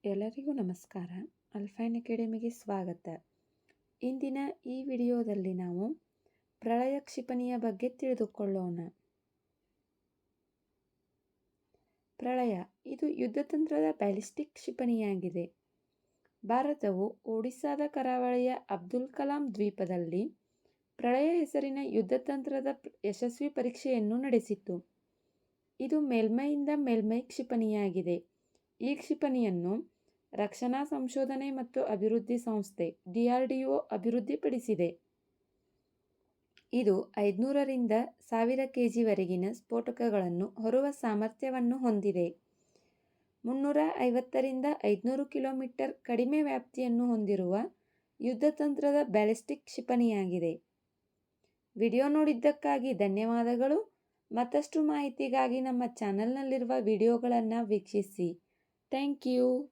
ಎಲ್ಲರಿಗೂ ನಮಸ್ಕಾರ. ಅಲ್ಫೈನ್ ಅಕಾಡೆಮಿಗೆ ಸ್ವಾಗತ. ಇಂದಿನ ಈ ವಿಡಿಯೋದಲ್ಲಿ ನಾವು ಪ್ರಳಯ ಕ್ಷಿಪಣಿಯ ಬಗ್ಗೆ ತಿಳಿದುಕೊಳ್ಳೋಣ. ಪ್ರಳಯ ಇದು ಯುದ್ಧತಂತ್ರದ ಬ್ಯಾಲಿಸ್ಟಿಕ್ ಕ್ಷಿಪಣಿಯಾಗಿದೆ. ಭಾರತವು ಒಡಿಸ್ಸಾದ ಕರಾವಳಿಯ ಅಬ್ದುಲ್ ಕಲಾಂ ದ್ವೀಪದಲ್ಲಿ ಪ್ರಳಯ ಹೆಸರಿನ ಯುದ್ಧತಂತ್ರದ ಯಶಸ್ವಿ ಪರೀಕ್ಷೆಯನ್ನು ನಡೆಸಿತು. ಇದು ಮೇಲ್ಮೈಯಿಂದ ಮೇಲ್ಮೈ ಕ್ಷಿಪಣಿಯಾಗಿದೆ. ಈ ಕ್ಷಿಪಣಿಯನ್ನು ರಕ್ಷಣಾ ಸಂಶೋಧನೆ ಮತ್ತು ಅಭಿವೃದ್ಧಿ ಸಂಸ್ಥೆ DRDO ಅಭಿವೃದ್ಧಿಪಡಿಸಿದೆ. ಇದು 500ರಿಂದ 1000 kg ಸ್ಫೋಟಕಗಳನ್ನು ಹೊರುವ ಸಾಮರ್ಥ್ಯವನ್ನು ಹೊಂದಿದೆ. 350ರಿಂದ 500 ಕಿಲೋಮೀಟರ್ ಕಡಿಮೆ ವ್ಯಾಪ್ತಿಯನ್ನು ಹೊಂದಿರುವ ಯುದ್ಧತಂತ್ರದ ಬ್ಯಾಲಿಸ್ಟಿಕ್ ಕ್ಷಿಪಣಿಯಾಗಿದೆ. ವಿಡಿಯೋ ನೋಡಿದ್ದಕ್ಕಾಗಿ ಧನ್ಯವಾದಗಳು. ಮತ್ತಷ್ಟು ಮಾಹಿತಿಗಾಗಿ ನಮ್ಮ ಚಾನಲ್ನಲ್ಲಿರುವ ವಿಡಿಯೋಗಳನ್ನು ವೀಕ್ಷಿಸಿ. Thank you.